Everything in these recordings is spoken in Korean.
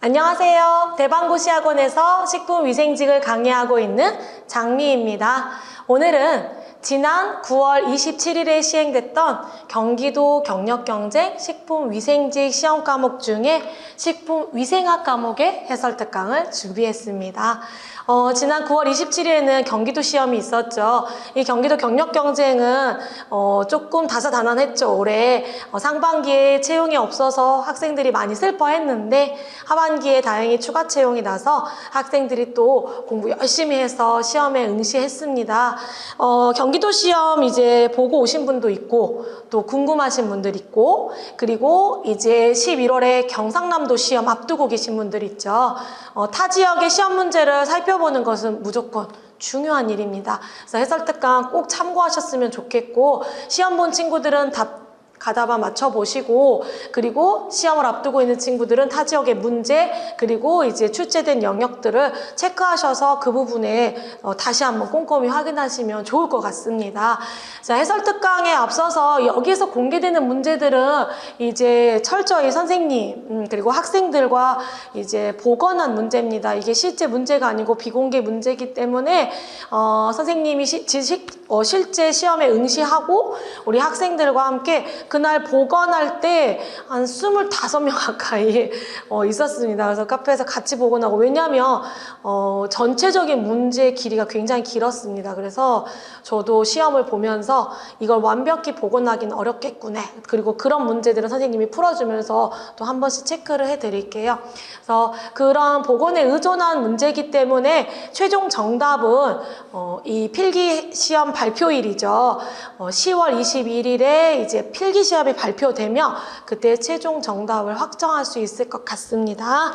안녕하세요. 대방고시학원에서 식품위생직을 강의하고 있는 장미입니다. 오늘은 지난 9월 27일에 시행됐던 경기도 경력경쟁 식품위생직 시험 과목 중에 식품위생학 과목의 해설특강을 준비했습니다. 지난 9월 27일에는 경기도 시험이 있었죠. 이 경기도 경력경쟁은 조금 다사다난했죠. 올해 상반기에 채용이 없어서 학생들이 많이 슬퍼했는데 하반기에 다행히 추가 채용이 나서 학생들이 또 공부 열심히 해서 시험에 응시했습니다. 경기도 시험 이제 보고 오신 분도 있고 또 궁금하신 분들 있고 그리고 이제 11월에 경상남도 시험 앞두고 계신 분들 있죠. 타 지역의 시험 문제를 살펴보는 것은 무조건 중요한 일입니다. 그래서 해설특강 꼭 참고하셨으면 좋겠고 시험 본 친구들은 가답안 맞춰보시고 그리고 시험을 앞두고 있는 친구들은 타 지역의 문제 그리고 이제 출제된 영역들을 체크하셔서 그 부분에 다시 한번 꼼꼼히 확인하시면 좋을 것 같습니다. 자, 해설특강에 앞서서 여기에서 공개되는 문제들은 이제 철저히 선생님 그리고 학생들과 이제 보건한 문제입니다. 이게 실제 문제가 아니고 비공개 문제이기 때문에 선생님이 실제 시험에 응시하고 우리 학생들과 함께 그날 보건할 때 한 25명 가까이 있었습니다. 그래서 카페에서 같이 보건하고 왜냐하면 전체적인 문제의 길이가 굉장히 길었습니다. 그래서 저도 시험을 보면서 이걸 완벽히 보건하기는 어렵겠구나. 그리고 그런 문제들은 선생님이 풀어주면서 또 한 번씩 체크를 해드릴게요. 그래서 그런 보건에 의존한 문제이기 때문에 최종 정답은 이 필기 시험 발표일이죠. 10월 21일에 이제 필기 시험이 발표되면 그때 최종 정답을 확정할 수 있을 것 같습니다.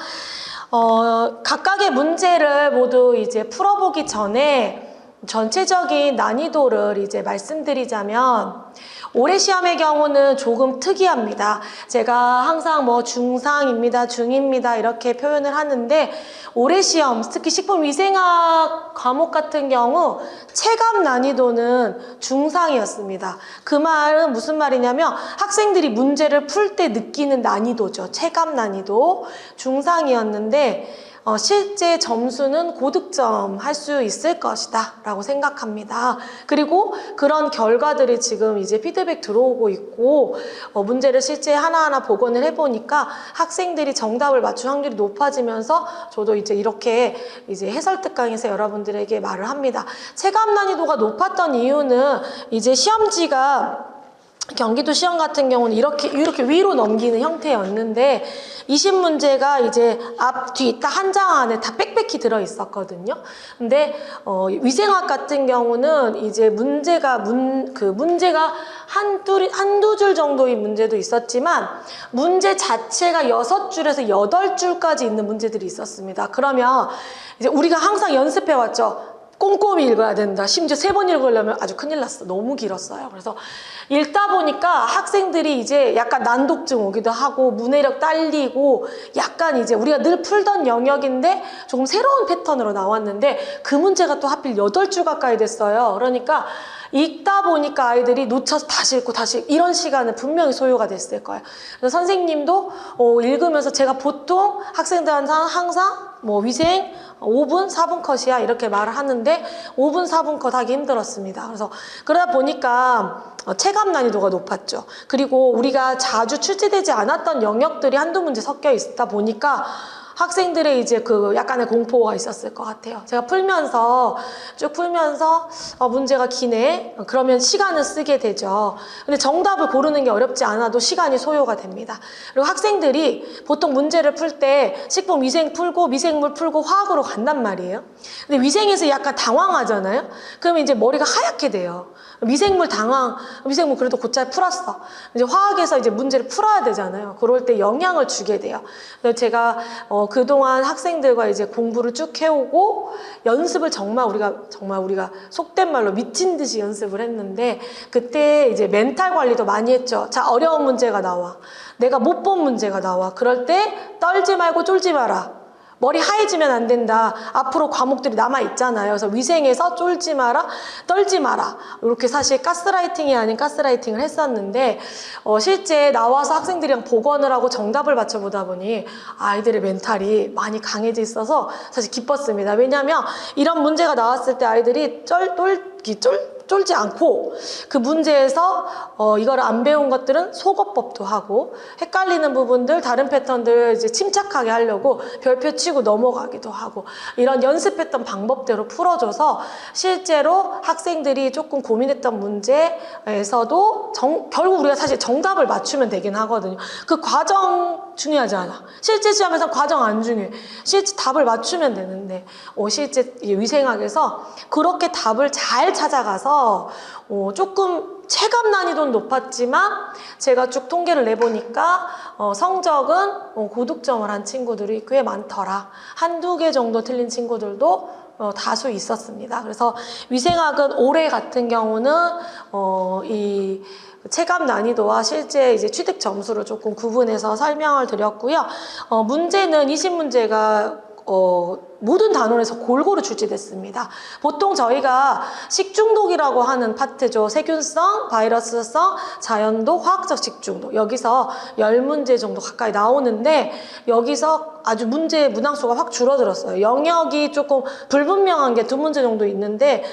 각각의 문제를 모두 이제 풀어보기 전에 전체적인 난이도를 이제 말씀드리자면 올해 시험의 경우는 조금 특이합니다. 제가 항상 뭐 중상입니다, 중입니다 이렇게 표현을 하는데 올해 시험, 특히 식품위생학 과목 같은 경우 체감 난이도는 중상이었습니다. 그 말은 무슨 말이냐면 학생들이 문제를 풀 때 느끼는 난이도죠. 체감 난이도 중상이었는데 실제 점수는 고득점 할 수 있을 것이다 라고 생각합니다. 그리고 그런 결과들이 지금 이제 피드백 들어오고 있고 문제를 실제 하나하나 복원을 해보니까 학생들이 정답을 맞출 확률이 높아지면서 저도 이제 이렇게 이제 해설특강에서 여러분들에게 말을 합니다. 체감 난이도가 높았던 이유는 이제 시험지가 경기도 시험 같은 경우는 이렇게 위로 넘기는 형태였는데 20문제가 이제 앞, 뒤 딱 한 장 안에 다 빽빽히 들어 있었거든요. 근데 위생학 같은 경우는 이제 문제가 한두 줄 정도의 문제도 있었지만 문제 자체가 6줄에서 8줄까지 있는 문제들이 있었습니다. 그러면 이제 우리가 항상 연습해 왔죠. 꼼꼼히 읽어야 된다. 심지어 3번 읽으려면 아주 큰일 났어. 너무 길었어요. 그래서 읽다 보니까 학생들이 이제 약간 난독증 오기도 하고 문해력 딸리고 약간 이제 우리가 늘 풀던 영역인데 조금 새로운 패턴으로 나왔는데 그 문제가 또 하필 8줄 가까이 됐어요. 그러니까 읽다 보니까 아이들이 놓쳐서 다시 읽고 다시 이런 시간은 분명히 소요가 됐을 거예요. 그래서 선생님도 읽으면서 제가 보통 학생들한테 항상 뭐 위생 5분, 4분 컷이야 이렇게 말을 하는데 5분, 4분 컷 하기 힘들었습니다. 그래서 그러다 보니까 체감 난이도가 높았죠. 그리고 우리가 자주 출제되지 않았던 영역들이 한두 문제 섞여 있다 보니까 학생들의 이제 그 약간의 공포가 있었을 것 같아요. 제가 쭉 풀면서 문제가 기네. 그러면 시간을 쓰게 되죠. 근데 정답을 고르는 게 어렵지 않아도 시간이 소요가 됩니다. 그리고 학생들이 보통 문제를 풀 때 식품 위생 풀고 미생물 풀고 화학으로 간단 말이에요. 근데 위생에서 약간 당황하잖아요. 그러면 이제 머리가 하얗게 돼요. 미생물 그래도 곧잘 풀었어. 이제 화학에서 이제 문제를 풀어야 되잖아요. 그럴 때 영향을 주게 돼요. 그래서 제가 그동안 학생들과 이제 공부를 쭉 해오고 연습을 정말 우리가 속된 말로 미친 듯이 연습을 했는데 그때 이제 멘탈 관리도 많이 했죠. 자, 어려운 문제가 나와. 내가 못 본 문제가 나와. 그럴 때 떨지 말고 쫄지 마라. 머리 하얘지면 안 된다. 앞으로 과목들이 남아있잖아요. 그래서 위생에서 쫄지 마라, 떨지 마라. 이렇게 사실 가스라이팅이 아닌 가스라이팅을 했었는데 실제 나와서 학생들이랑 복원을 하고 정답을 맞춰보다 보니 아이들의 멘탈이 많이 강해져 있어서 사실 기뻤습니다. 왜냐하면 이런 문제가 나왔을 때 아이들이 쫄지 않고 그 문제에서 이걸 안 배운 것들은 속어법도 하고 헷갈리는 부분들 다른 패턴들 이제 침착하게 하려고 별표 치고 넘어가기도 하고 이런 연습했던 방법대로 풀어줘서 실제로 학생들이 조금 고민했던 문제에서도 결국 우리가 사실 정답을 맞추면 되긴 하거든요. 그 과정 중요하지 않아. 실제 시험에서 과정 안 중요해. 실제 답을 맞추면 되는데 실제 위생학에서 그렇게 답을 잘 찾아가서 조금 체감 난이도는 높았지만 제가 쭉 통계를 내보니까 성적은 고득점을 한 친구들이 꽤 많더라. 한두 개 정도 틀린 친구들도 다수 있었습니다. 그래서 위생학은 올해 같은 경우는 이 체감 난이도와 실제 이제 취득 점수를 조금 구분해서 설명을 드렸고요. 문제는 20문제가 모든 단원에서 골고루 출제됐습니다. 보통 저희가 식중독이라고 하는 파트죠. 세균성, 바이러스성, 자연독, 화학적 식중독. 여기서 10문제 정도 가까이 나오는데 여기서 아주 문항수가 확 줄어들었어요. 영역이 조금 불분명한 게 2문제 정도 있는데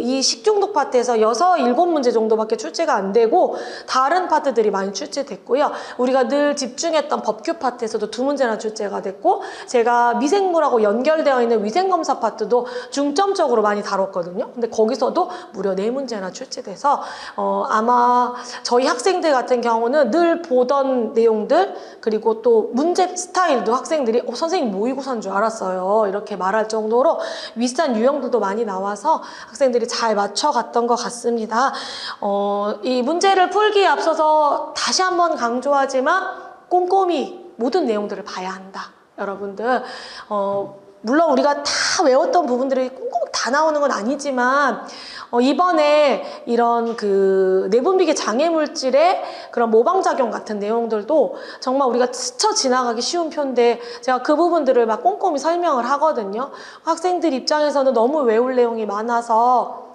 이 식중독 파트에서 6, 7문제 정도밖에 출제가 안 되고 다른 파트들이 많이 출제됐고요. 우리가 늘 집중했던 법규 파트에서도 2문제나 출제가 됐고 제가 미생물하고 연결되어 있는 위생검사 파트도 중점적으로 많이 다뤘거든요. 근데 거기서도 무려 4문제나 출제돼서 아마 저희 학생들 같은 경우는 늘 보던 내용들 그리고 또 문제 스타일도 학생들이 선생님 모의고사인 줄 알았어요. 이렇게 말할 정도로 비슷한 유형들도 많이 나와서 학생들이 잘 맞춰갔던 것 같습니다. 이 문제를 풀기에 앞서서 다시 한번 강조하지만 꼼꼼히 모든 내용들을 봐야 한다. 여러분들 물론 우리가 다 외웠던 부분들이 꼭 다 나오는 건 아니지만 이번에 이런 그 내분비계 장애물질의 그런 모방작용 같은 내용들도 정말 우리가 스쳐 지나가기 쉬운 편인데 제가 그 부분들을 막 꼼꼼히 설명을 하거든요. 학생들 입장에서는 너무 외울 내용이 많아서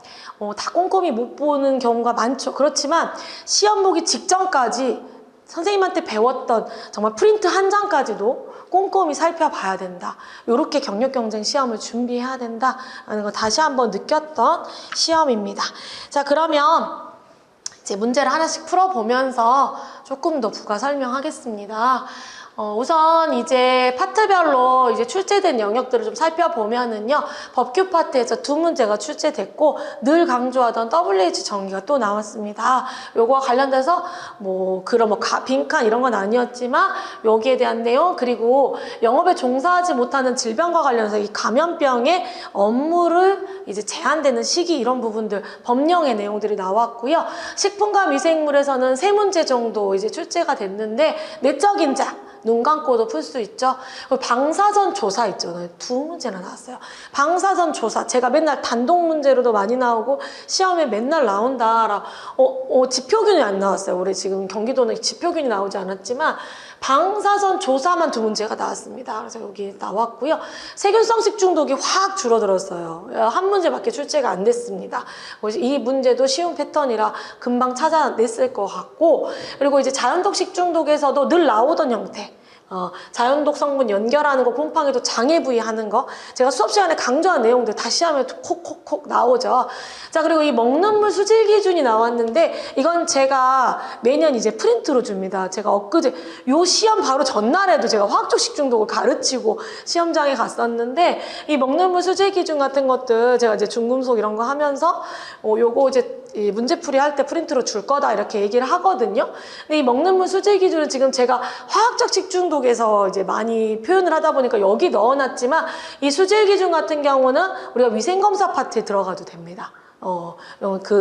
다 꼼꼼히 못 보는 경우가 많죠. 그렇지만 시험 보기 직전까지 선생님한테 배웠던 정말 프린트 한 장까지도 꼼꼼히 살펴봐야 된다. 이렇게 경력경쟁 시험을 준비해야 된다라는 걸 다시 한번 느꼈던 시험입니다. 자, 그러면 이제 문제를 하나씩 풀어보면서 조금 더 부가 설명하겠습니다. 우선 이제 파트별로 이제 출제된 영역들을 좀 살펴보면은요, 법규 파트에서 2문제가 출제됐고, 늘 강조하던 WH 전기가 또 나왔습니다. 요거와 관련돼서 빈칸 이런 건 아니었지만, 여기에 대한 내용, 그리고 영업에 종사하지 못하는 질병과 관련해서 이 감염병의 업무를 이제 제한되는 시기 이런 부분들, 법령의 내용들이 나왔고요. 식품과 미생물에서는 3문제 정도 이제 출제가 됐는데, 내적 인자. 눈 감고도 풀 수 있죠. 방사선 조사 있잖아요. 2문제나 나왔어요. 방사선 조사. 제가 맨날 단독 문제로도 많이 나오고 시험에 맨날 나온다. 지표균이 안 나왔어요. 올해 지금 경기도는 지표균이 나오지 않았지만 방사선 조사만 2문제가 나왔습니다. 그래서 여기 나왔고요. 세균성 식중독이 확 줄어들었어요. 1문제밖에 출제가 안 됐습니다. 이 문제도 쉬운 패턴이라 금방 찾아냈을 것 같고, 그리고 이제 자연독 식중독에서도 늘 나오던 형태. 자연독 성분 연결하는 거, 곰팡이도 장애 부위 하는 거, 제가 수업 시간에 강조한 내용들 다시 하면 콕콕콕 나오죠. 자, 그리고 이 먹는 물 수질 기준이 나왔는데 이건 제가 매년 이제 프린트로 줍니다. 제가 엊그제 요 시험 바로 전날에도 제가 화학적 식중독을 가르치고 시험장에 갔었는데 이 먹는 물 수질 기준 같은 것들 제가 이제 중금속 이런 거 하면서 요거 이제 이 문제풀이 할 때 프린트로 줄 거다 이렇게 얘기를 하거든요. 근데 이 먹는 물 수질 기준은 지금 제가 화학적 식중독에서 이제 많이 표현을 하다 보니까 여기 넣어놨지만 이 수질 기준 같은 경우는 우리가 위생검사 파트에 들어가도 됩니다.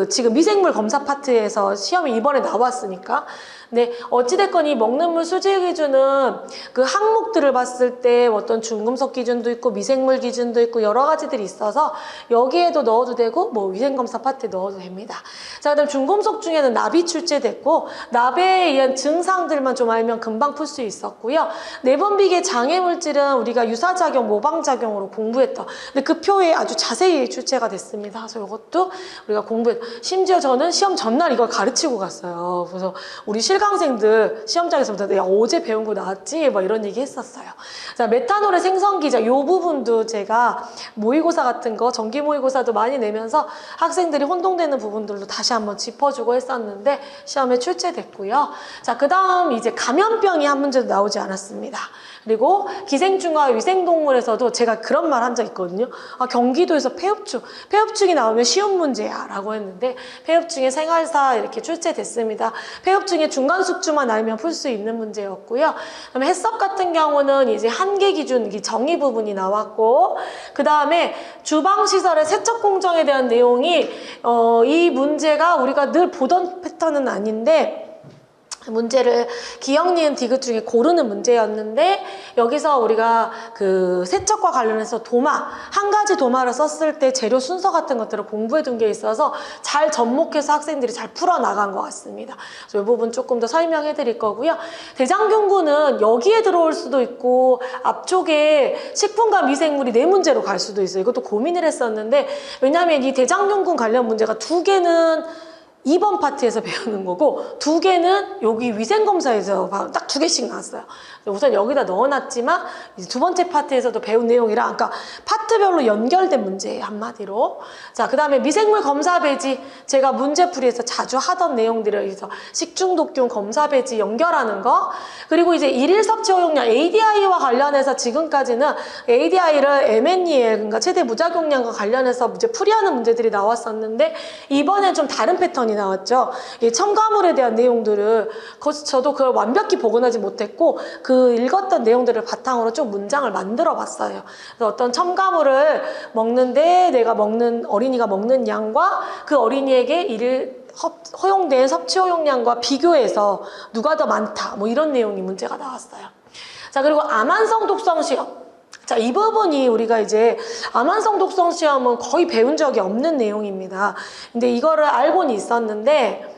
지금 미생물 검사 파트에서 시험이 이번에 나왔으니까 근데 어찌됐건 이 먹는 물 수질 기준은 그 항목들을 봤을 때 어떤 중금속 기준도 있고 미생물 기준도 있고 여러 가지들이 있어서 여기에도 넣어도 되고 뭐 위생검사 파트에 넣어도 됩니다. 자, 그다음 중금속 중에는 납이 출제됐고 납에 의한 증상들만 좀 알면 금방 풀 수 있었고요. 내분비계 장애물질은 우리가 유사작용, 모방작용으로 공부했던 근데 그 표에 아주 자세히 출제가 됐습니다. 그래서 이것도 우리가 심지어 저는 시험 전날 이걸 가르치고 갔어요. 그래서 우리 실강생들 시험장에서부터 야 어제 배운 거 나왔지? 뭐 이런 얘기 했었어요. 자, 메탄올의 생성기전 요 부분도 제가 모의고사 같은 거 정기 모의고사도 많이 내면서 학생들이 혼동되는 부분들도 다시 한번 짚어주고 했었는데 시험에 출제됐고요. 자, 그 다음 이제 감염병이 한 문제도 나오지 않았습니다. 그리고 기생충과 위생동물에서도 제가 그런 말 한 적 있거든요. 아, 경기도에서 폐흡충이 나오면 쉬운 문제야 라고 했는데 폐흡충의 생활사 이렇게 출제됐습니다. 폐흡충의 중간 숙주만 알면 풀 수 있는 문제였고요. 그다음에 해썹 같은 경우는 이제 한계 기준 정의 부분이 나왔고 그 다음에 주방시설의 세척 공정에 대한 내용이 이 문제가 우리가 늘 보던 패턴은 아닌데 문제를 기역, 니은, 디귿 중에 고르는 문제였는데 여기서 우리가 그 세척과 관련해서 도마, 한 가지 도마를 썼을 때 재료 순서 같은 것들을 공부해 둔 게 있어서 잘 접목해서 학생들이 잘 풀어나간 것 같습니다. 그래서 이 부분 조금 더 설명해 드릴 거고요. 대장균군은 여기에 들어올 수도 있고 앞쪽에 식품과 미생물이 네 문제로 갈 수도 있어요. 이것도 고민을 했었는데 왜냐하면 이 대장균군 관련 문제가 두 개는 2번 파트에서 배우는 거고 두 개는 여기 위생검사에서 딱 두 개씩 나왔어요. 우선 여기다 넣어놨지만 이제 두 번째 파트에서도 배운 내용이라 그러니까 파트별로 연결된 문제예요. 한마디로. 자, 그 다음에 미생물 검사 배지 제가 문제풀이에서 자주 하던 내용들을 해서 식중독균 검사 배지 연결하는 거 그리고 이제 일일 섭취 허용량 ADI와 관련해서 지금까지는 ADI를 MNEL 그러니까 최대 무작용량과 관련해서 문제풀이하는 문제들이 나왔었는데 이번엔 좀 다른 패턴이 나왔죠. 이 첨가물에 대한 내용들을 저도 그걸 완벽히 복원하지 못했고 그 읽었던 내용들을 바탕으로 좀 문장을 만들어 봤어요. 그래서 어떤 첨가물을 먹는데 내가 먹는 어린이가 먹는 양과 그 어린이에게 일일 허용된 섭취 허용량과 비교해서 누가 더 많다 뭐 이런 내용이 문제가 나왔어요. 자, 그리고 암환성 독성 시험. 자, 이 부분이 우리가 이제 암환성 독성 시험은 거의 배운 적이 없는 내용입니다. 근데 이거를 알고는 있었는데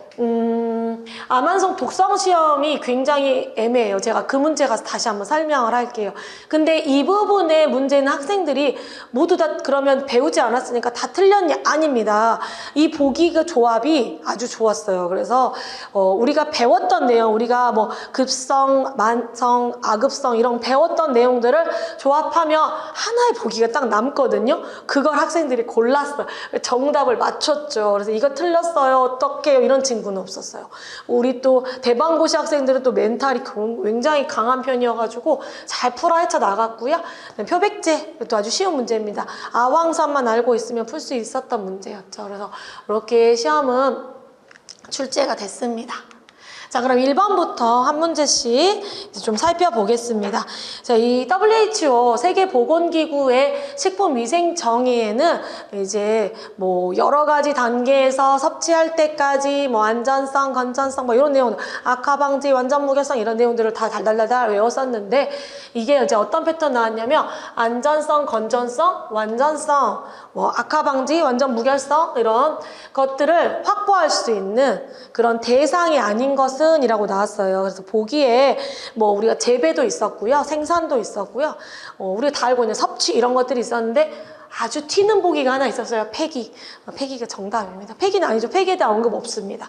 암환성 독성 시험이 굉장히 애매해요. 제가 그 문제 가서 다시 한번 설명을 할게요. 근데 이 부분의 문제는 학생들이 모두 다 그러면 배우지 않았으니까 다 틀렸냐? 아닙니다. 이 보기 그 조합이 아주 좋았어요. 그래서 우리가 배웠던 내용, 우리가 뭐 급성, 만성, 아급성 이런 배웠던 내용들을 조합하면 하나의 보기가 딱 남거든요. 그걸 학생들이 골랐어요. 정답을 맞췄죠. 그래서 이거 틀렸어요. 어떡해요? 이런 친구는 없었어요. 우리 또 대방고시 학생들은 또 멘탈이 굉장히 강한 편이어가지고 잘 풀어 헤쳐 나갔고요. 표백제, 또 아주 쉬운 문제입니다. 아황산만 알고 있으면 풀 수 있었던 문제였죠. 그래서 이렇게 시험은 출제가 됐습니다. 자, 그럼 1번부터 한 문제씩 좀 살펴보겠습니다. 자, 이 WHO 세계보건기구의 식품위생 정의에는 이제 뭐 여러 가지 단계에서 섭취할 때까지 뭐 안전성, 건전성 뭐 이런 내용, 악화 방지, 완전 무결성 이런 내용들을 다 달달달달 외웠었는데 이게 이제 어떤 패턴 나왔냐면 안전성, 건전성, 완전성, 뭐 악화 방지, 완전 무결성 이런 것들을 확보할 수 있는 그런 대상이 아닌 것은 이라고 나왔어요. 그래서 보기에 뭐 우리가 재배도 있었고요, 생산도 있었고요, 우리가 다 알고 있는 섭취 이런 것들이 있었는데 아주 튀는 보기가 하나 있었어요. 폐기. 폐기가 정답입니다. 폐기는 아니죠. 폐기에 대한 언급 없습니다.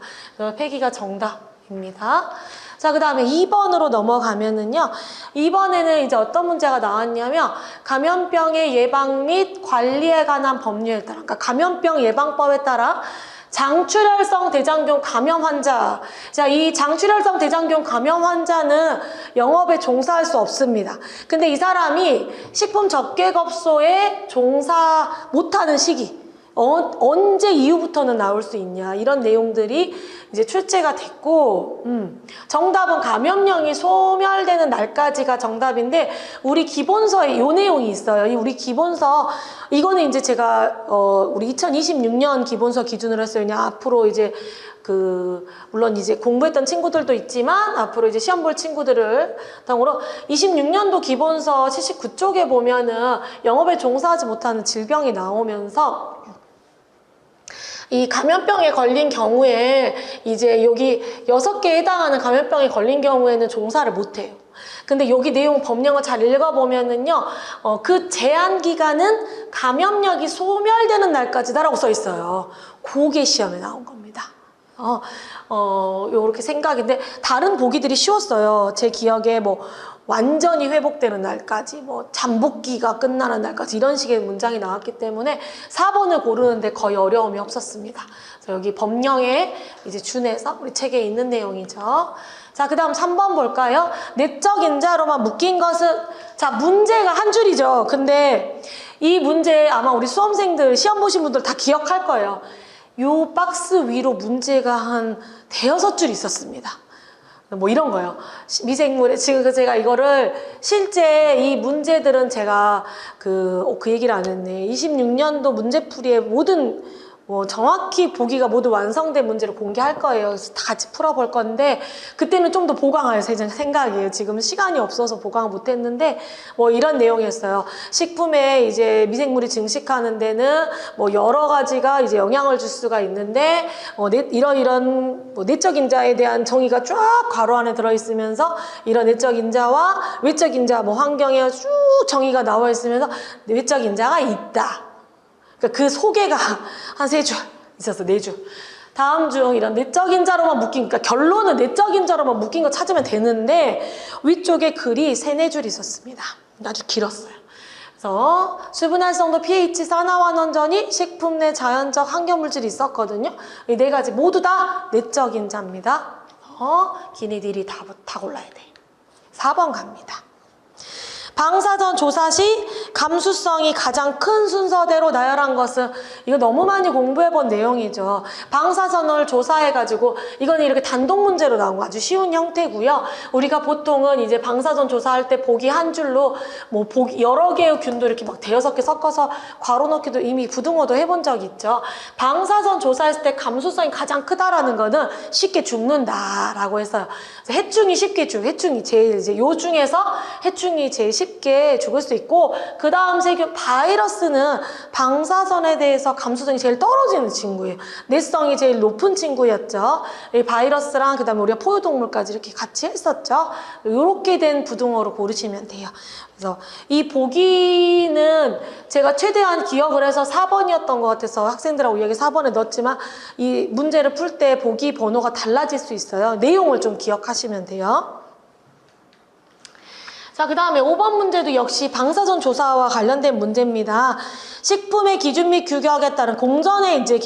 폐기가 정답입니다. 자, 그 다음에 2번으로 넘어가면은요. 2번에는 이제 어떤 문제가 나왔냐면 감염병의 예방 및 관리에 관한 법률에 따라 그러니까 감염병 예방법에 따라 장출혈성 대장균 감염 환자. 자, 이 장출혈성 대장균 감염 환자는 영업에 종사할 수 없습니다. 근데 이 사람이 식품 접객업소에 종사 못하는 시기. 언제 이후부터는 나올 수 있냐 이런 내용들이 이제 출제가 됐고 정답은 감염령이 소멸되는 날까지가 정답인데 우리 기본서에 이 내용이 있어요. 이 우리 기본서 이거는 이제 제가 우리 2026년 기본서 기준으로 했어요. 그냥 앞으로 이제 물론 이제 공부했던 친구들도 있지만 앞으로 이제 시험 볼 친구들을 바탕으로 26년도 기본서 79쪽에 보면은 영업에 종사하지 못하는 질병이 나오면서 이 감염병에 걸린 경우에 이제 여기 6개에 해당하는 감염병에 걸린 경우에는 종사를 못해요. 근데 여기 내용 법령을 잘 읽어보면은요, 그 제한 기간은 감염력이 소멸되는 날까지다라고 써 있어요. 그게 시험에 나온 겁니다. 요렇게 생각인데, 다른 보기들이 쉬웠어요. 제 기억에 뭐, 완전히 회복되는 날까지, 뭐, 잠복기가 끝나는 날까지 이런 식의 문장이 나왔기 때문에 4번을 고르는데 거의 어려움이 없었습니다. 그래서 여기 법령에 이제 준해서 우리 책에 있는 내용이죠. 자, 그 다음 3번 볼까요? 내적 인자로만 묶인 것은, 자, 문제가 한 줄이죠. 근데 이 문제 아마 우리 수험생들, 시험 보신 분들 다 기억할 거예요. 요 박스 위로 문제가 한 대여섯 줄 있었습니다. 뭐 이런 거요. 미생물에, 지금 제가 이거를 실제 이 문제들은 제가 그 얘기를 안 했네. 26년도 문제풀이의 모든 정확히 보기가 모두 완성된 문제를 공개할 거예요. 그래서 다 같이 풀어볼 건데, 그때는 좀 더 보강할 생각이에요. 지금 시간이 없어서 보강을 못 했는데, 뭐 이런 내용이었어요. 식품에 이제 미생물이 증식하는 데는 뭐 여러 가지가 이제 영향을 줄 수가 있는데, 이런 내적 인자에 대한 정의가 쫙 괄호 안에 들어있으면서, 이런 내적 인자와 외적 인자, 뭐 환경에 쭉 정의가 나와 있으면서, 외적 인자가 있다. 그 소개가 한 3줄 있었어, 4줄. 다음 중 이런 내적 인자로만 묶인, 그러니까 결론은 내적 인자로만 묶인 거 찾으면 되는데, 위쪽에 글이 3, 4줄 있었습니다. 아주 길었어요. 그래서 수분활성도, pH, 산화환원전이, 식품 내 자연적 환경물질이 있었거든요. 이 4가지 모두 다 내적 인자입니다. 기니들이 다 골라야 돼. 4번 갑니다. 방사선 조사 시 감수성이 가장 큰 순서대로 나열한 것은, 이거 너무 많이 공부해본 내용이죠. 방사선을 조사해가지고, 이거는 이렇게 단독 문제로 나온 거 아주 쉬운 형태고요. 우리가 보통은 이제 방사선 조사할 때 보기 한 줄로 뭐 보기 여러 개의 균도 이렇게 막 대여섯 개 섞어서 괄호 넣기도 이미 부등호도 해본 적이 있죠. 방사선 조사했을 때 감수성이 가장 크다라는 거는 쉽게 죽는다라고 했어요. 해충이 쉽게 해충이 제일 이제 요 중에서 해충이 제일 쉽게 죽을 수 있고, 그 다음 세균 바이러스는 방사선에 대해서 감수성이 제일 떨어지는 친구예요. 내성이 제일 높은 친구였죠. 이 바이러스랑 그 다음에 우리가 포유동물까지 이렇게 같이 했었죠. 이렇게 된 부등호로 고르시면 돼요. 그래서 이 보기는 제가 최대한 기억을 해서 4번이었던 것 같아서 학생들하고 여기 4번에 넣었지만, 이 문제를 풀 때 보기 번호가 달라질 수 있어요. 내용을 좀 기억하시면 돼요. 자, 그 다음에 5번 문제도 역시 방사선 조사와 관련된 문제입니다. 식품의 기준 및 규격에 따른 공전에 이제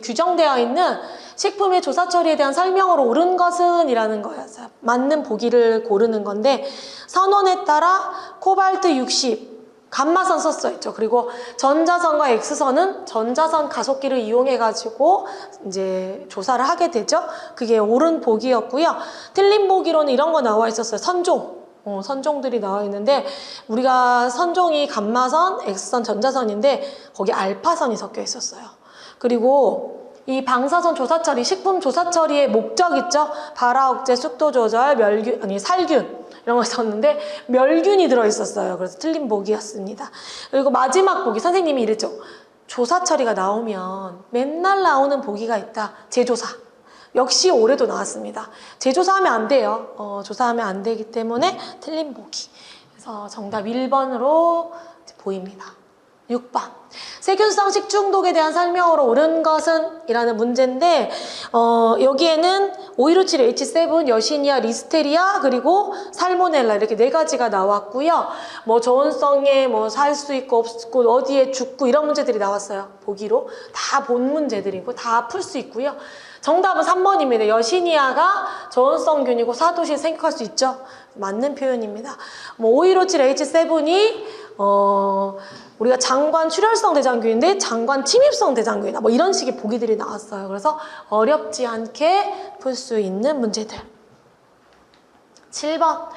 규정되어 있는 식품의 조사 처리에 대한 설명으로 옳은 것은 이라는 거였어요. 맞는 보기를 고르는 건데, 선원에 따라 코발트 60, 감마선 썼어있죠. 그리고 전자선과 X선은 전자선 가속기를 이용해가지고 이제 조사를 하게 되죠. 그게 옳은 보기였고요. 틀린 보기로는 이런 거 나와 있었어요. 선종들이 나와 있는데, 우리가 선종이 감마선, X선, 전자선인데 거기 알파선이 섞여 있었어요. 그리고 이 방사선 조사 처리, 식품 조사 처리의 목적 있죠? 발화 억제, 습도 조절, 살균 이런 거 있었는데 멸균이 들어있었어요. 그래서 틀린 보기였습니다. 그리고 마지막 보기, 선생님이 이랬죠. 조사 처리가 나오면 맨날 나오는 보기가 있다. 재조사. 역시 올해도 나왔습니다. 재조사하면 안 돼요. 조사하면 안 되기 때문에 틀린 보기. 그래서 정답 1번으로 보입니다. 6번. 세균성 식중독에 대한 설명으로 옳은 것은? 이라는 문제인데, 여기에는 O157H7, 여시니아, 리스테리아, 그리고 살모넬라 이렇게 4가지가 나왔고요. 뭐 저온성에 뭐 살 수 있고 없고 어디에 죽고 이런 문제들이 나왔어요. 보기로. 다 본 문제들이고 다 풀 수 있고요. 정답은 3번입니다. 여시니아가 저온성균이고 사도시에 생육할 수 있죠. 맞는 표현입니다. 뭐 O157H7이 우리가 장관 출혈성 대장균인데 장관 침입성 대장균이다. 뭐 이런 식의 보기들이 나왔어요. 그래서 어렵지 않게 풀 수 있는 문제들. 7번.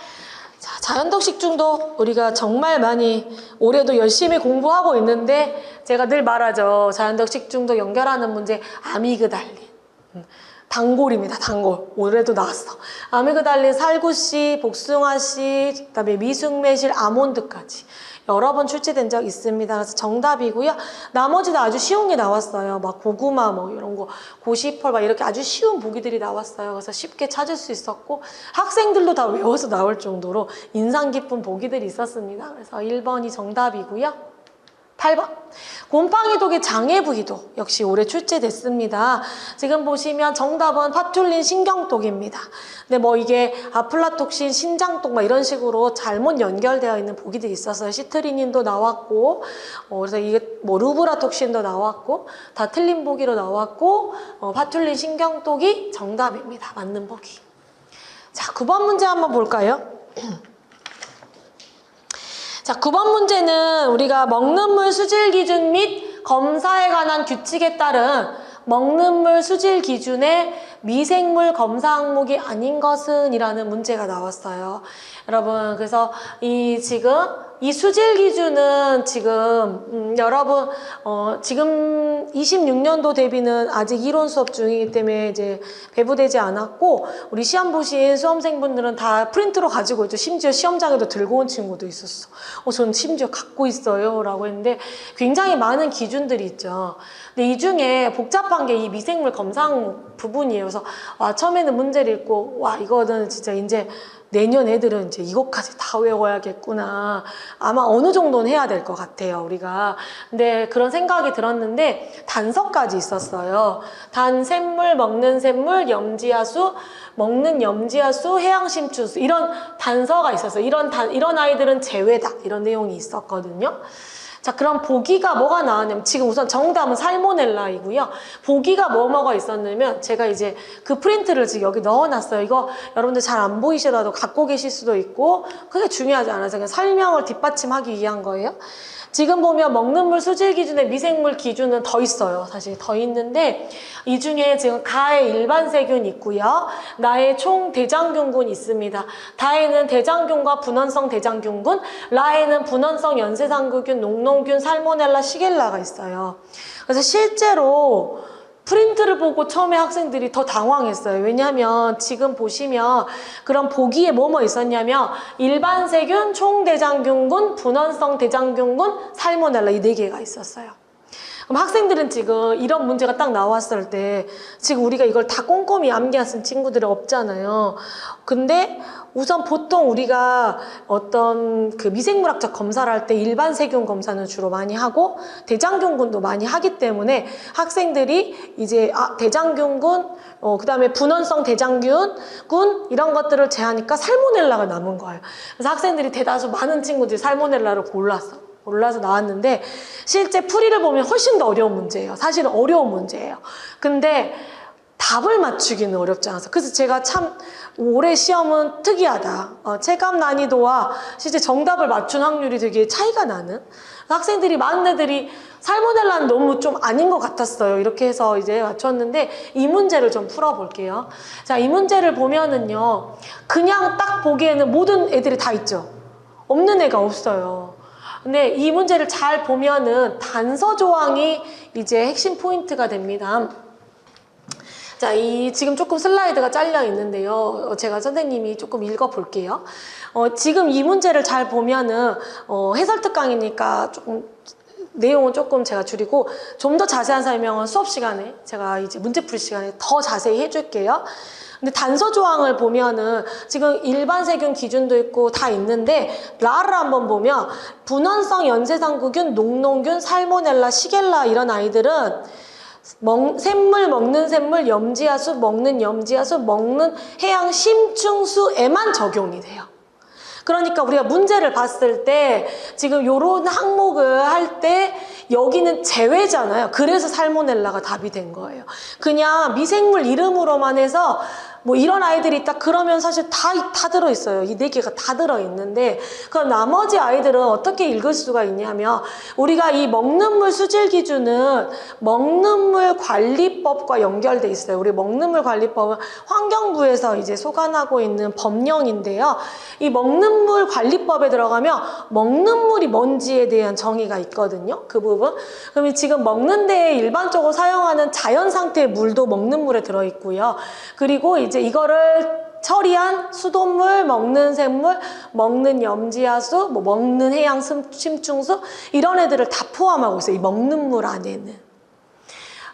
자, 자연독 식중독 우리가 정말 많이 올해도 열심히 공부하고 있는데, 제가 늘 말하죠. 자연독 식중독 연결하는 문제 아미그달린. 단골입니다. 단골. 올해도 나왔어. 아미그달린, 살구씨, 복숭아씨, 그다음에 미숙매실, 아몬드까지 여러 번 출시된 적 있습니다. 그래서 정답이고요. 나머지도 아주 쉬운 게 나왔어요. 막 고구마 뭐 이런 거, 고시펄 막 이렇게 아주 쉬운 보기들이 나왔어요. 그래서 쉽게 찾을 수 있었고 학생들도 다 외워서 나올 정도로 인상 깊은 보기들이 있었습니다. 그래서 1번이 정답이고요. 8번 곰팡이 독의 장애 부위도 역시 올해 출제됐습니다. 지금 보시면 정답은 파툴린 신경독입니다. 근데 뭐 이게 아플라톡신, 신장독 막 이런 식으로 잘못 연결되어 있는 보기들이 있었어요. 시트리닌도 나왔고 그래서 이게 뭐 루브라톡신도 나왔고 다 틀린 보기로 나왔고 파툴린 신경독이 정답입니다. 맞는 보기. 자, 9번 문제 한번 볼까요? 자, 9번 문제는 우리가 먹는 물 수질 기준 및 검사에 관한 규칙에 따른 먹는 물 수질 기준의 미생물 검사 항목이 아닌 것은 이라는 문제가 나왔어요. 여러분, 그래서 지금 이 수질 기준은 지금 여러분 지금 26년도 대비는 아직 이론 수업 중이기 때문에 이제 배부되지 않았고 우리 시험 보신 수험생분들은 다 프린트로 가지고 있죠. 심지어 시험장에도 들고 온 친구도 있었어. 저는 심지어 갖고 있어요 라고 했는데 굉장히 많은 기준들이 있죠. 근데 이 중에 복잡한 게 이 미생물 검사 항목 부분이에요. 그래서 와, 처음에는 문제를 읽고 와, 이거는 진짜 이제 내년 애들은 이제 이것까지 다 외워야겠구나. 아마 어느 정도는 해야 될 것 같아요, 우리가. 근데 그런 생각이 들었는데 단서까지 있었어요. 단, 샘물, 먹는 샘물, 염지하수, 먹는 염지하수, 해양심추수 이런 단서가 있었어요. 이런 아이들은 제외다. 이런 내용이 있었거든요. 자, 그럼 보기가 뭐가 나왔냐면 지금 우선 정답은 살모넬라이고요. 보기가 뭐가 있었냐면 제가 이제 그 프린트를 지금 여기 넣어놨어요. 이거 여러분들 잘 안 보이시더라도 갖고 계실 수도 있고 그게 중요하지 않아서 그냥 설명을 뒷받침하기 위한 거예요. 지금 보면 먹는 물 수질 기준의 미생물 기준은 더 있어요. 사실 더 있는데 이 중에 지금 가에 일반 세균 있고요. 나에 총 대장균군 있습니다. 다에는 대장균과 분원성 대장균군, 라에는 분원성 연쇄상구균, 녹농균, 살모넬라, 시겔라가 있어요. 그래서 실제로 프린트를 보고 처음에 학생들이 더 당황했어요. 왜냐하면 지금 보시면 그런 보기에 뭐뭐 있었냐면 일반 세균, 총대장균군, 분원성 대장균군, 살모넬라 이 4개가 있었어요. 그럼 학생들은 지금 이런 문제가 딱 나왔을 때 지금 우리가 이걸 다 꼼꼼히 암기한 친구들이 없잖아요. 근데 우선 보통 우리가 어떤 그 미생물학적 검사를 할 때 일반 세균 검사는 주로 많이 하고 대장균군도 많이 하기 때문에 학생들이 이제 대장균군 그 다음에 분원성 대장균군 이런 것들을 제하니까 살모넬라가 남은 거예요. 그래서 학생들이 대다수 많은 친구들이 살모넬라를 골라서 나왔는데 실제 풀이를 보면 훨씬 더 어려운 문제예요. 사실은 어려운 문제예요. 근데 답을 맞추기는 어렵지 않아서 그래서 제가 참 올해 시험은 특이하다. 체감 난이도와 실제 정답을 맞춘 확률이 되게 차이가 나는 학생들이 많은 애들이 살모넬라는 너무 좀 아닌 것 같았어요. 이렇게 해서 이제 맞췄는데 이 문제를 좀 풀어볼게요. 자, 이 문제를 보면은요 그냥 딱 보기에는 모든 애들이 다 있죠. 없는 애가 없어요. 근데 이 문제를 잘 보면은 단서 조항이 이제 핵심 포인트가 됩니다. 자, 지금 조금 슬라이드가 잘려 있는데요. 제가 선생님이 조금 읽어볼게요. 지금 이 문제를 잘 보면은 해설 특강이니까 조금 내용은 조금 제가 줄이고 좀 더 자세한 설명은 수업 시간에 제가 이제 문제 풀 시간에 더 자세히 해줄게요. 근데 단서 조항을 보면은 지금 일반 세균 기준도 있고 다 있는데 라를 한번 보면 분원성 연쇄상구균, 녹농균, 살모넬라, 시겔라 이런 아이들은 샘물, 먹는 샘물, 염지하수, 먹는 염지하수, 먹는 해양 심층수에만 적용이 돼요. 그러니까 우리가 문제를 봤을 때 지금 요런 항목을 할 때 여기는 제외잖아요. 그래서 살모넬라가 답이 된 거예요. 그냥 미생물 이름으로만 해서 뭐 이런 아이들이 있다 그러면 사실 다 들어있어요. 이 4개가 다 들어있는데, 그럼 나머지 아이들은 어떻게 읽을 수가 있냐면, 우리가 이 먹는 물 수질 기준은 먹는 물 관리법과 연결돼 있어요. 우리 먹는 물 관리법은 환경부에서 이제 소관하고 있는 법령인데요. 이 먹는 물 관리법에 들어가면 먹는 물이 뭔지에 대한 정의가 있거든요. 그 부분. 그러면 지금 먹는 데에 일반적으로 사용하는 자연 상태의 물도 먹는 물에 들어있고요. 그리고 이제 이거를 처리한 수돗물, 먹는 샘물, 먹는 염지하수, 뭐 먹는 해양 심충수 이런 애들을 다 포함하고 있어요. 이 먹는 물 안에는.